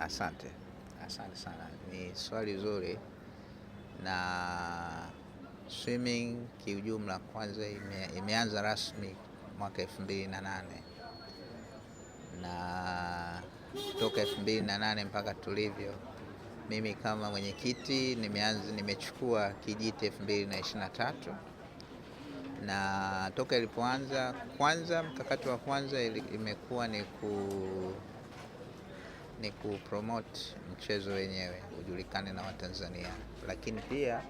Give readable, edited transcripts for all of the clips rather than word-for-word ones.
Asante, asante sana. Ni swali zuri. Na swimming kiujumla kwanza imeanza rasmi mwaka 2008 na toka 2008 mpaka tulivyo, mimi kama mwenyekiti nimechukua kijiti 2023 na toka ilipoanza, kwanza mkakati wa kwanza imekuwa ni kupromote mchezo wenyewe ujulikane na Watanzania, lakini pia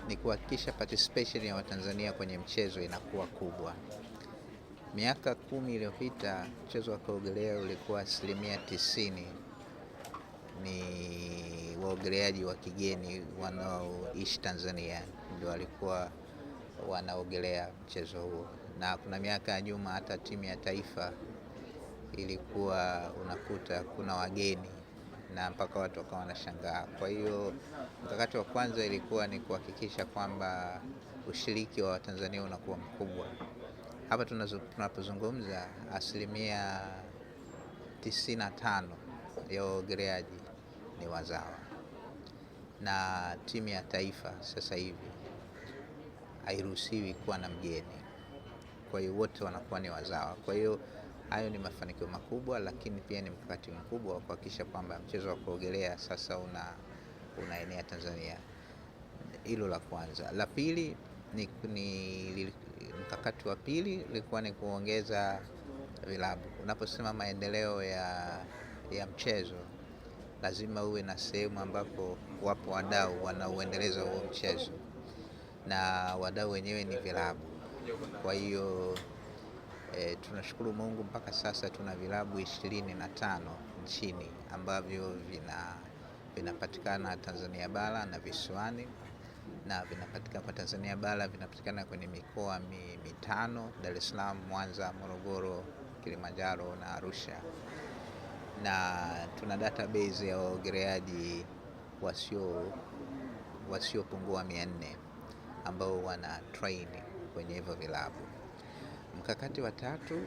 ni kuhakikisha participation ya Watanzania kwenye mchezo inakuwa kubwa. Miaka 10 iliyopita mchezo wa kuogelea ulikuwa 90% ni waogeleaji wa kigeni wanaoishi Tanzania ndio walikuwa wanaogelea mchezo huo, na kuna miaka ya nyuma hata timu ya taifa ilikuwa unakuta kuna wageni na mpaka watu wakawa wanashangaa. Kwa hiyo mkakati wa kwanza ilikuwa ni kuhakikisha kwamba ushiriki wa Watanzania unakuwa mkubwa. Hapa tunapozungumza 95% ya waogeleaji ni wazawa, na timu ya taifa sasa hivi hairuhusiwi kuwa na mgeni, kwa hiyo wote wanakuwa ni wazawa. Kwa hiyo hayo ni mafanikio makubwa, lakini pia ni mkakati mkubwa wa kuhakikisha kwamba mchezo wa kuogelea sasa unaenea Tanzania. Hilo la kwanza. La pili mkakati wa pili ilikuwa ni kuongeza vilabu. Unaposema maendeleo ya mchezo, lazima uwe na sehemu ambapo wapo wadau wanaoendeleza huo mchezo, na wadau wenyewe ni vilabu. Kwa hiyo tunashukuru Mungu mpaka sasa tuna vilabu 25 nchini ambavyo vinapatikana Tanzania bara na visiwani, na vinapatikana kwa Tanzania bara vinapatikana kwenye mikoa 5: Dar es Salaam, Mwanza, Morogoro, Kilimanjaro na Arusha. Na tuna database ya waogeleaji wasiopungua 400 ambao wana train kwenye hivyo vilabu. Mkakati wa tatu,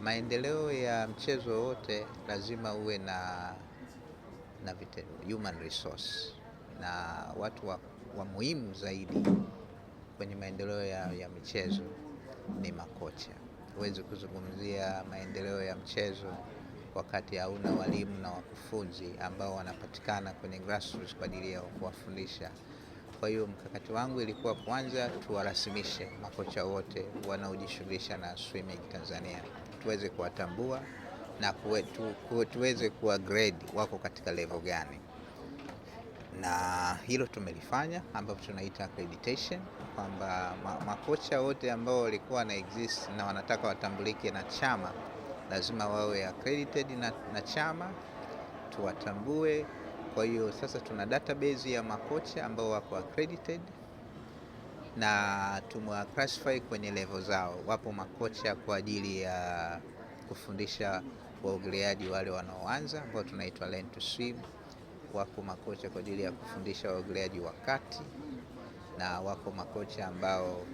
maendeleo ya mchezo wote lazima uwe na human resource, na watu wa muhimu zaidi kwenye maendeleo ya michezo ni makocha. Huwezi kuzungumzia maendeleo ya mchezo wakati hauna walimu na wakufunzi ambao wanapatikana kwenye grassroots kwa ajili ya kuwafundisha. Kwa hiyo mkakati wangu ilikuwa kwanza tuwarasimishe makocha wote wanaojishughulisha na swimming Tanzania, tuweze kuwatambua na tuweze kuwa grade wako katika level gani, na hilo tumelifanya ambapo tunaita accreditation, kwamba makocha wote ambao walikuwa na exist na wanataka watambulike na chama lazima wawe accredited na chama, tuwatambue. Kwa hiyo sasa tuna database ya makocha ambao wako accredited na tumewaclassify kwenye level zao. Wapo makocha kwa ajili ya kufundisha waogeleaji wale wanaoanza ambao tunaitwa learn to swim. Wako makocha kwa ajili ya kufundisha waogeleaji wa kati, na wako makocha ambao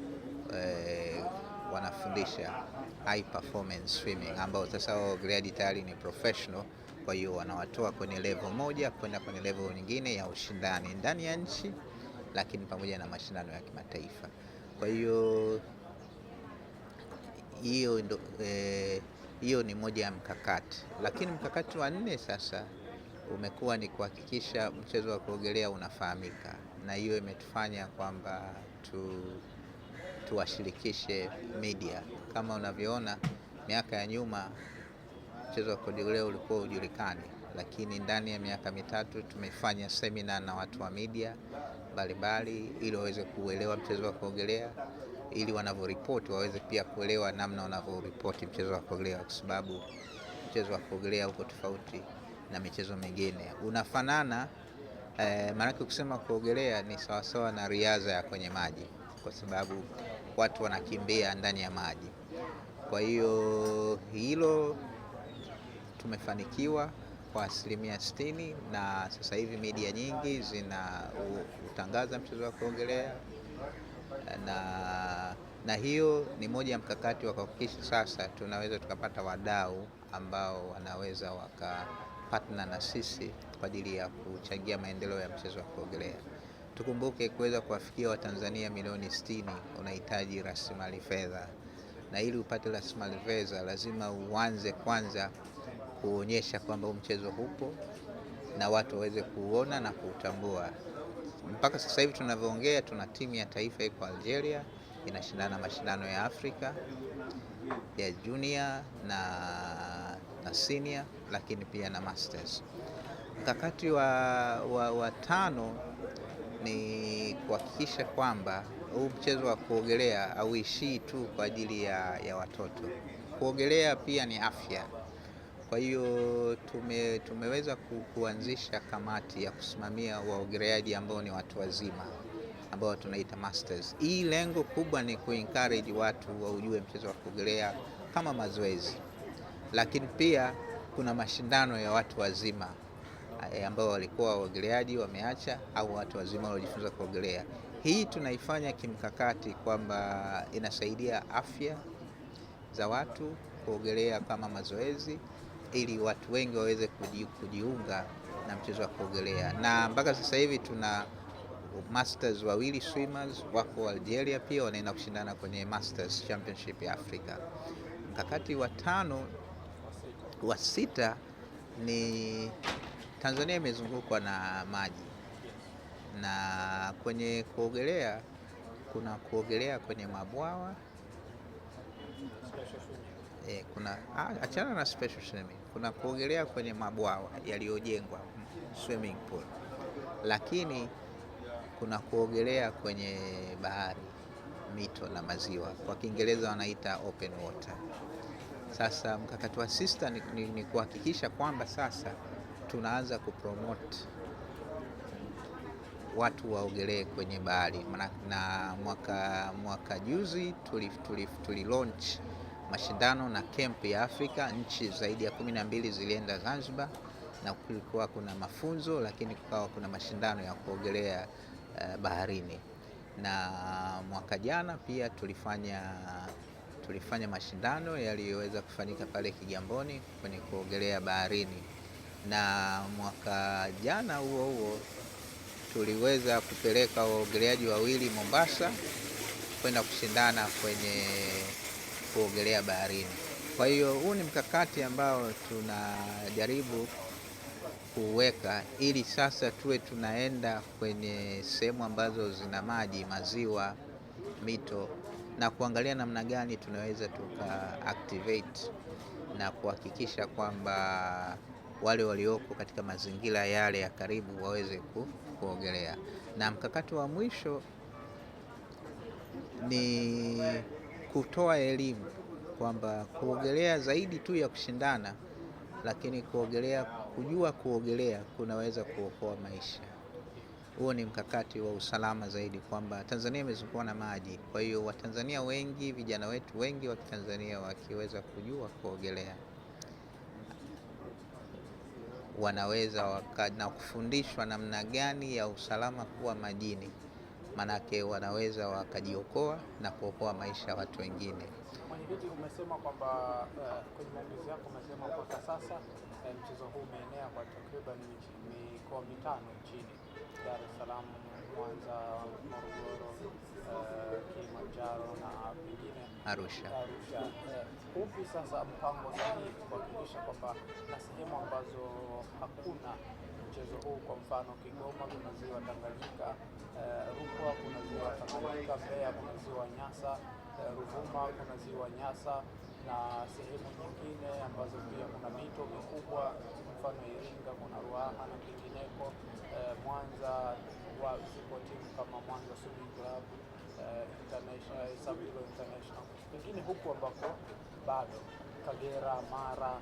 wanafundisha high performance swimming ambao sasa waogeleaji tayari ni professional. Kwa hiyo wanawatoa kwenye level moja kwenda kwenye level nyingine ya ushindani ndani ya nchi, lakini pamoja na mashindano ya kimataifa. Kwa hiyo hiyo ni moja ya mkakati. Lakini mkakati wa 4 sasa umekuwa ni kuhakikisha mchezo wa kuogelea unafahamika, na hiyo imetufanya kwamba tuwashirikishe media. Kama unavyoona, miaka ya nyuma mchezo wa kuogelea ulikuwa hujulikani, lakini ndani ya miaka 3 tumefanya seminar na watu wa media mbalimbali ili waweze kuelewa mchezo wa kuogelea, ili wanavyoripoti waweze pia kuelewa namna wanavyoripoti mchezo wa kuogelea, kwa sababu mchezo wa kuogelea uko tofauti na michezo mingine. Unafanana, maana kusema kuogelea ni sawasawa na riadha ya kwenye maji, kwa sababu watu wanakimbia ndani ya maji. Kwa hiyo hilo tumefanikiwa kwa 60%, na sasa hivi media nyingi zinautangaza mchezo wa kuogelea, na hiyo ni moja ya mkakati wa kuhakikisha sasa tunaweza tukapata wadau ambao wanaweza partner na sisi kwa ajili ya kuchangia maendeleo ya mchezo wa kuogelea. Tukumbuke kuweza kuwafikia Watanzania milioni 60 unahitaji rasilimali fedha, na ili upate rasilimali fedha lazima uanze kwanza kuonyesha kwamba mchezo hupo na watu waweze kuona na kuutambua. Mpaka sasa hivi tunavyoongea, tuna timu ya taifa iko Algeria inashindana mashindano ya Afrika ya junior na senior, lakini pia na masters. Mkakati wa tano ni kuhakikisha kwamba huu mchezo wa kuogelea hauishii tu kwa ajili ya watoto. Kuogelea pia ni afya. Kwa hiyo tumeweza kuanzisha kamati ya kusimamia waogeleaji ambao ni watu wazima ambao tunaita masters. Hii lengo kubwa ni kuencourage watu waujue mchezo wa kuogelea kama mazoezi, lakini pia kuna mashindano ya watu wazima ambao walikuwa waogeleaji wameacha, au watu wazima waliojifunza kuogelea. Hii tunaifanya kimkakati kwamba inasaidia afya za watu kuogelea kama mazoezi, ili watu wengi waweze kujiunga na mchezo wa kuogelea. Na mpaka sasa hivi tuna masters wawili swimmers wako Algeria, pia wanaenda kushindana kwenye Masters Championship ya Afrika. Mkakati wa sita ni Tanzania imezungukwa na maji, na kwenye kuogelea kuna kuogelea kwenye mabwawa kuna achana na special swimming, kuna kuogelea kwenye mabwawa yaliyojengwa swimming pool, lakini kuna kuogelea kwenye bahari, mito na maziwa, kwa Kiingereza wanaita open water. Sasa mkakati wa sita ni kuhakikisha kwamba sasa tunaanza kupromote watu waogelee kwenye bahari, na mwaka juzi tuli launch mashindano na camp ya Afrika. Nchi zaidi ya 12 zilienda Zanzibar, na kulikuwa kuna mafunzo, lakini kukawa kuna mashindano ya kuogelea baharini. Na mwaka jana pia tulifanya mashindano yaliyoweza kufanyika pale Kigamboni kwenye kuogelea baharini, na mwaka jana huo tuliweza kupeleka waogeleaji wawili Mombasa kwenda kushindana kwenye kuogelea baharini. Kwa hiyo huu ni mkakati ambao tunajaribu kuweka ili sasa tuwe tunaenda kwenye sehemu ambazo zina maji, maziwa, mito, na kuangalia namna gani tunaweza tuka activate na kuhakikisha kwamba wale walioko katika mazingira yale ya karibu waweze kuogelea. Na mkakati wa mwisho ni kutoa elimu kwamba kuogelea zaidi tu ya kushindana, lakini kujua kuogelea kunaweza kuokoa maisha. Huo ni mkakati wa usalama zaidi, kwamba Tanzania imezungukwa na maji. Kwa hiyo Watanzania wengi, vijana wetu wengi wa Kitanzania wakiweza kujua kuogelea, wanaweza na kufundishwa namna gani ya usalama kuwa majini, manake wanaweza wakajiokoa na kuokoa maisha ya watu wengine. Mwenyekiti, umesema kwamba kwenye maongezi yako umesema kwa sasa mchezo huu umeenea kwa takriban mikoa 5 nchini: Dar es Salaam, Mwanza, Morogoro, Kilimanjaro na pengine Arusha. Upi sasa mpango sahihi kuhakikisha kwamba na sehemu ambazo hakuna mchezo huu, kwa mfano Kigoma kuna ziwa Tanganyika, Rukwa kuna ziwa Tanganyika, Mbeya kuna ziwa Nyasa, Ruvuma kuna ziwa Nyasa, na sehemu nyingine ambazo pia kuna mito mikubwa, mfano Iringa kuna Ruaha na kwingineko, Mwanza zipo timu kama Mwanza Swimming Club, International Sabilo International, pengine huku ambako bado Kagera, Mara,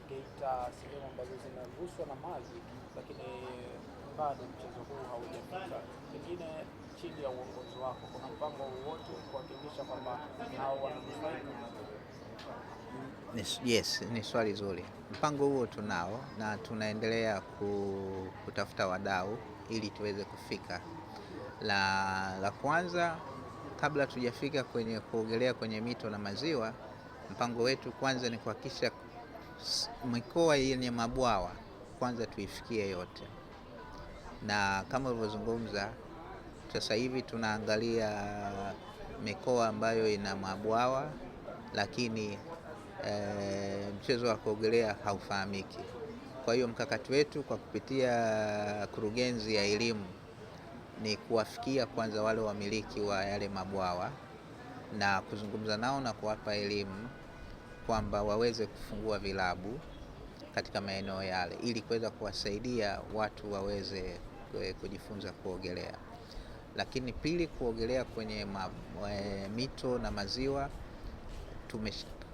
Geita, sehemu ambazo zinaguswa na maji, lakini bado mchezo huu haujafika. Pengine chini ya uongozi wako kuna mpango wowote kuhakikisha kwamba nao wananufaika? Yes, ni swali zuri. Mpango huo tunao na tunaendelea kutafuta wadau ili tuweze kufika. La kwanza, kabla tujafika kwenye kuogelea kwenye mito na maziwa, mpango wetu kwanza ni kuhakikisha mikoa yenye mabwawa kwanza tuifikie yote, na kama ulivyozungumza, sasa hivi tunaangalia mikoa ambayo ina mabwawa lakini mchezo wa kuogelea haufahamiki. Kwa hiyo mkakati wetu kwa kupitia kurugenzi ya elimu ni kuwafikia kwanza wale wamiliki wa yale mabwawa na kuzungumza nao na kuwapa elimu kwamba waweze kufungua vilabu katika maeneo yale ili kuweza kuwasaidia watu waweze kujifunza kuogelea. Lakini pili, kuogelea kwenye mito na maziwa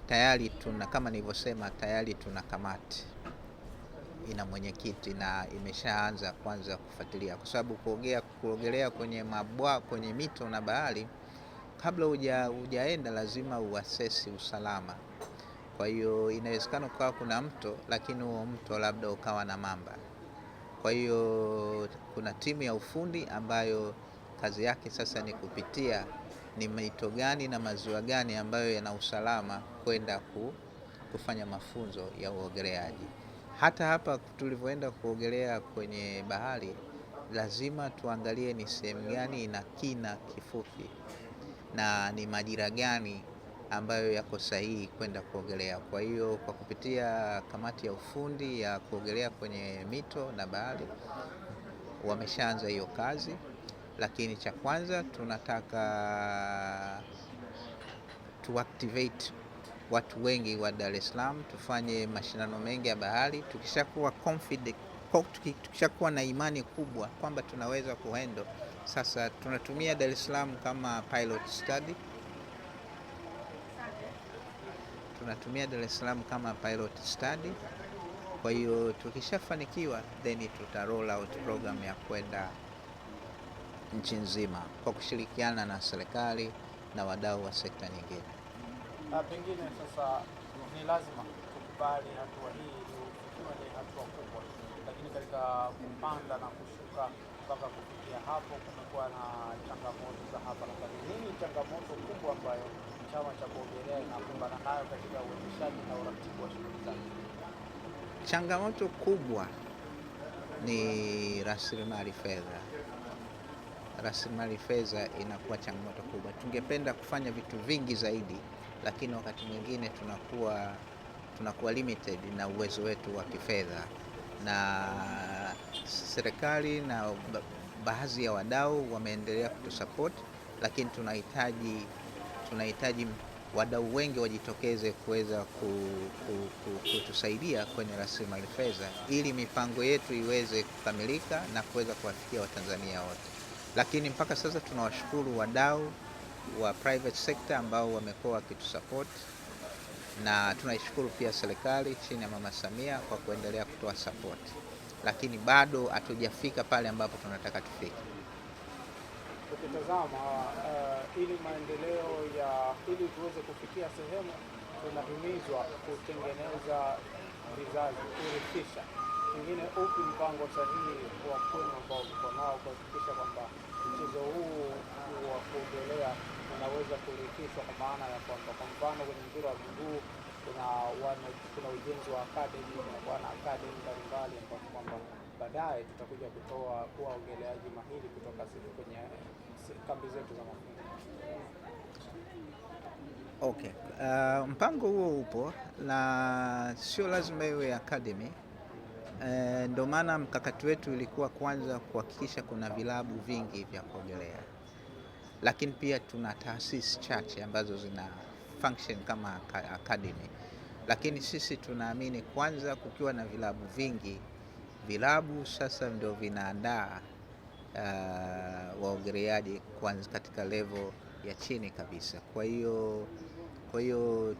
tayari tuna, kama nilivyosema, tayari tuna kamati ina mwenyekiti na imeshaanza kwanza kufuatilia, kwa sababu kuogelea kwenye mabwawa, kwenye mito na bahari, kabla hujaenda lazima uasesi usalama. Kwa hiyo inawezekana ukawa kuna mto lakini huo mto labda ukawa na mamba. Kwa hiyo kuna timu ya ufundi ambayo kazi yake sasa ni kupitia ni mito gani na maziwa gani ambayo yana usalama kwenda kufanya mafunzo ya uogeleaji. Hata hapa tulivyoenda kuogelea kwenye bahari, lazima tuangalie ni sehemu gani ina kina kifupi na ni majira gani ambayo yako sahihi kwenda kuogelea. Kwa hiyo kwa kupitia kamati ya ufundi ya kuogelea kwenye mito na bahari wameshaanza hiyo kazi, lakini cha kwanza tunataka tuactivate watu wengi wa Dar es Salaam, tufanye mashindano mengi ya bahari. Tukishakuwa confident, tukishakuwa na imani kubwa kwamba tunaweza kuhandle, sasa tunatumia Dar es Salaam kama pilot study. Kwa hiyo tukishafanikiwa then tuta roll out program ya kwenda nchi nzima kwa kushirikiana na serikali na wadau wa sekta nyingine. Pengine sasa ni lazima tukubali hatua hii ikiwa ni hatua kubwa, lakini katika kupanda na kushuka mpaka kufikia hapo kumekuwa na changamoto za hapa na pale. Nini changamoto kubwa ambayo chama cha kuogelea inakumbana nayo katika uendeshaji na uratibu wa shughuli zake? Changamoto kubwa ni rasilimali fedha. Rasilimali fedha inakuwa changamoto kubwa. Tungependa kufanya vitu vingi zaidi, lakini wakati mwingine tunakuwa limited na uwezo wetu wa kifedha, na serikali na baadhi ya wadau wameendelea kutusupport, lakini tunahitaji wadau wengi wajitokeze kuweza kutusaidia kwenye rasilimali fedha ili mipango yetu iweze kukamilika na kuweza kuwafikia Watanzania wote. Lakini mpaka sasa tunawashukuru wadau wa private sector ambao wamekuwa wakitusupport, na tunaishukuru pia serikali chini ya Mama Samia kwa kuendelea kutoa support, lakini bado hatujafika pale ambapo tunataka tufike. Ukitazama ili maendeleo ili tuweze kufikia sehemu, tunahimizwa kutengeneza vizazi, kurithisha. Pengine upi mpango sahihi wa kwenu ambao mko nao kuhakikisha kwamba mchezo huu wa kuogelea unaweza kurithishwa, kwa maana ya kwamba kwa mfano kwenye mpira wa miguu kuna ujenzi wa academy mbalimbali ambapo kwamba baadaye tutakuja kutoa waogeleaji mahiri kutoka kwenye kambi zetu za mafunzo. Okay. Mpango huo upo na sio lazima iwe academy. Ndio maana mkakati wetu ilikuwa kwanza kuhakikisha kuna vilabu vingi vya kuogelea, lakini pia tuna taasisi chache ambazo zina function kama academy. Lakini sisi tunaamini kwanza kukiwa na vilabu vingi, vilabu sasa ndio vinaandaa waogeleaji kwanza katika level ya chini kabisa. Kwa hiyo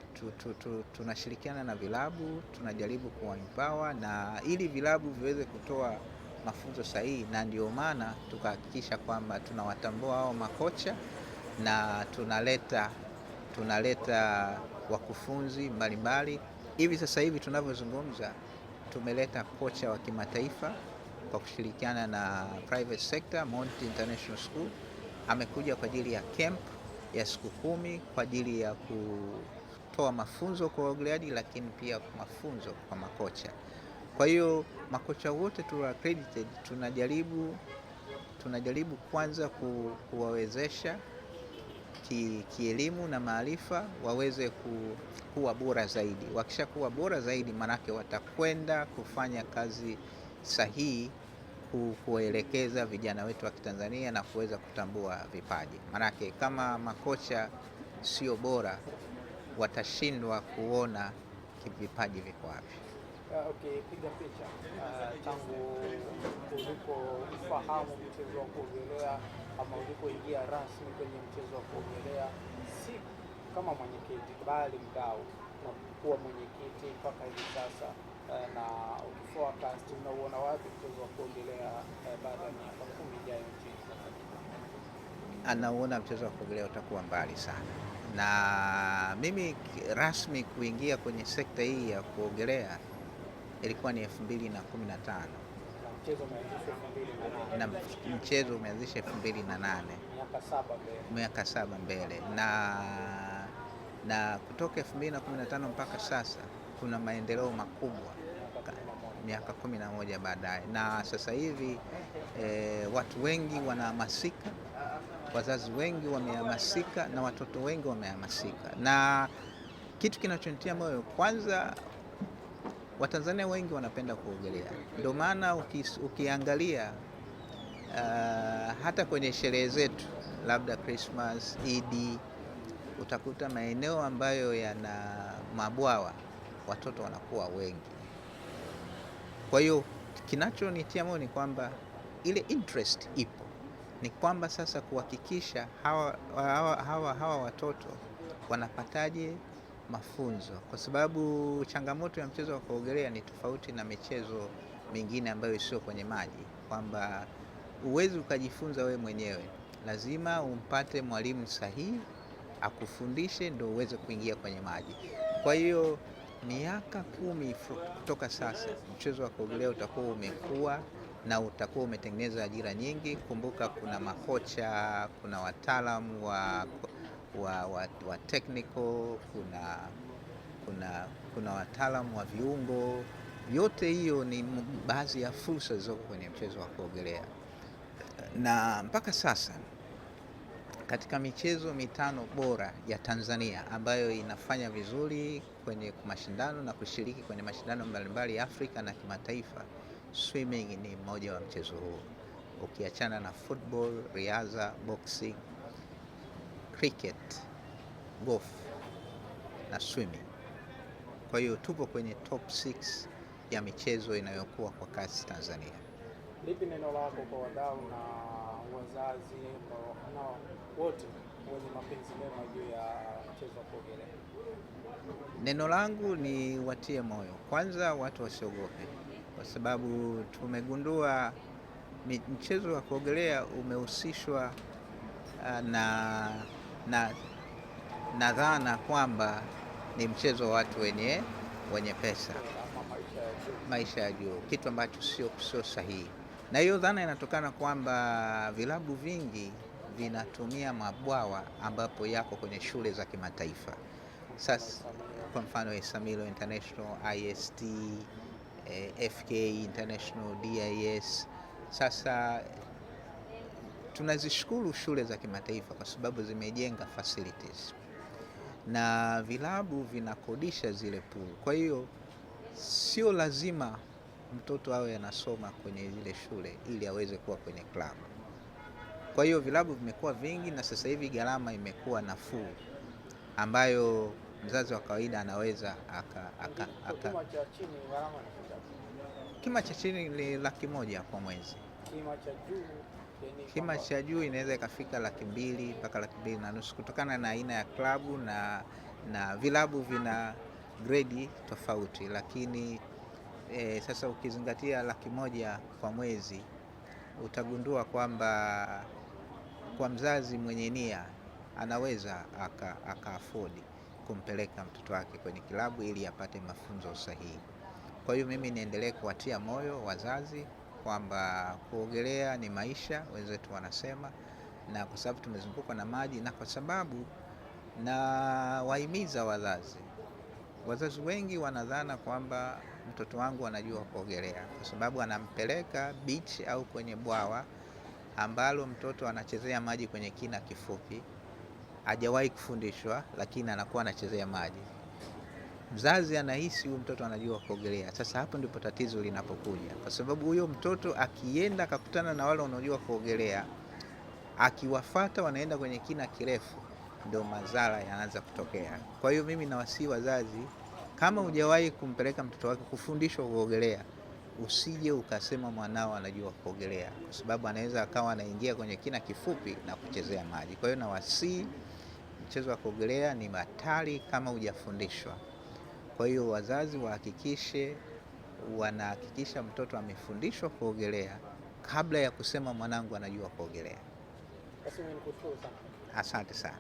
tunashirikiana na vilabu, tunajaribu kuempower na ili vilabu viweze kutoa mafunzo sahihi, na ndio maana tukahakikisha kwamba tunawatambua hao makocha na tunaleta wakufunzi mbalimbali. Hivi sasa hivi tunavyozungumza tumeleta kocha wa kimataifa kwa kushirikiana na private sector, Monty International School. Amekuja kwa ajili ya camp ya siku 10 kwa ajili ya kutoa mafunzo kwa waogeleaji, lakini pia mafunzo kwa makocha. Kwa hiyo makocha wote tu accredited tunajaribu kwanza kuwawezesha kielimu na maarifa waweze kuwa bora zaidi. Wakisha kuwa bora zaidi, manake watakwenda kufanya kazi sahihi kuwaelekeza vijana wetu wa Kitanzania na kuweza kutambua vipaji. Manake kama makocha sio bora, watashindwa kuona vipaji viko wapi. Okay, piga picha tangu ulipofahamu mchezo wa kuogelea ama ulipoingia rasmi kwenye mchezo wa kuogelea, si kama mwenyekiti bali mdau, na kuwa mwenyekiti mpaka hivi sasa, na ukiforecast unauona wapi mchezo wa kuogelea baada ya miaka 10 ijayo nchini? Anauona mchezo wa kuogelea utakuwa mbali sana, na mimi rasmi kuingia kwenye sekta hii ya kuogelea ilikuwa ni 2015 na mchezo umeanzisha 2008, miaka 7 mbele, na kutoka 2015 mpaka sasa kuna maendeleo makubwa, miaka 11 baadaye, na sasa hivi watu wengi wanahamasika, wazazi wengi wamehamasika na watoto wengi wamehamasika, na kitu kinachonitia moyo, kwanza Watanzania wengi wanapenda kuogelea. Ndio maana ukiangalia hata kwenye sherehe zetu, labda Christmas, Eid, utakuta maeneo ambayo yana mabwawa watoto wanakuwa wengi. Kwa hiyo kinachonitia moyo ni kwamba ile interest ipo, ni kwamba sasa kuhakikisha hawa watoto wanapataje mafunzo, kwa sababu changamoto ya mchezo wa kuogelea ni tofauti na michezo mingine ambayo sio kwenye maji, kwamba uwezi ukajifunza wewe mwenyewe, lazima umpate mwalimu sahihi akufundishe ndio uweze kuingia kwenye maji. Kwa hiyo miaka 10 kutoka sasa mchezo wa kuogelea utakuwa umekua na utakuwa umetengeneza ajira nyingi. Kumbuka kuna makocha, kuna wataalamu wa technical, kuna wataalamu wa viungo. Yote hiyo ni baadhi ya fursa zilizoko kwenye mchezo wa kuogelea, na mpaka sasa katika michezo 5 bora ya Tanzania ambayo inafanya vizuri kwenye mashindano na kushiriki kwenye mashindano mbalimbali ya Afrika na kimataifa, swimming ni mmoja wa mchezo huo, ukiachana na football, riadha, boxing, cricket, golf na swimming. Kwa hiyo tupo kwenye top 6 ya michezo inayokuwa kwa kasi Tanzania. Lipi neno lako kwa wadau na wazazi na wote wenye mapenzi mema juu ya mchezo wa kuogelea? Neno langu ni watie moyo. Kwanza watu wasiogope, kwa sababu tumegundua mchezo wa kuogelea umehusishwa na dhana kwamba ni mchezo wa watu wenye pesa, maisha ya juu, kitu ambacho sio sahihi. Na hiyo dhana inatokana kwamba vilabu vingi vinatumia mabwawa ambapo yako kwenye shule za kimataifa. Sasa kwa mfano Isamilo International, IST, FK International, DIS. Sasa tunazishukuru shule za kimataifa kwa sababu zimejenga facilities na vilabu vinakodisha zile pool. Kwa hiyo sio lazima mtoto awe anasoma kwenye zile shule ili aweze kuwa kwenye klabu. Kwa hiyo vilabu vimekuwa vingi na sasa hivi gharama imekuwa nafuu, ambayo mzazi wa kawaida anaweza kima cha chini ni 100,000 kwa mwezi. Kima cha juu inaweza ikafika 200,000 mpaka 2,500 kutokana na aina ya klabu na vilabu vina grade tofauti, lakini sasa ukizingatia 100,000 kwa mwezi, utagundua kwamba kwa mzazi mwenye nia anaweza aka-afford kumpeleka mtoto wake kwenye kilabu ili apate mafunzo sahihi. Kwa hiyo mimi niendelee kuwatia moyo wazazi kwamba kuogelea ni maisha, wenzetu wanasema, na kwa sababu tumezungukwa na maji, na kwa sababu na wahimiza wazazi Wazazi wengi wanadhana kwamba mtoto wangu anajua kuogelea kwa sababu anampeleka beach au kwenye bwawa ambalo mtoto anachezea maji kwenye kina kifupi, hajawahi kufundishwa, lakini anakuwa anachezea maji. Mzazi anahisi huyu mtoto anajua kuogelea. Sasa hapo ndipo tatizo linapokuja, kwa sababu huyo mtoto akienda akakutana na wale wanaojua kuogelea, akiwafuata wanaenda kwenye kina kirefu, ndio madhara yanaanza kutokea. Kwa hiyo mimi nawasihi wazazi, kama hujawahi kumpeleka mtoto wako kufundishwa kuogelea, usije ukasema mwanao anajua kuogelea, kwa sababu anaweza akawa anaingia kwenye kina kifupi na kuchezea maji. Kwa hiyo nawasihi, mchezo wa kuogelea ni hatari kama hujafundishwa. Kwa hiyo wazazi wanahakikisha mtoto amefundishwa kuogelea kabla ya kusema mwanangu anajua kuogelea. Basi mimi nikushukuru sana. Asante sana.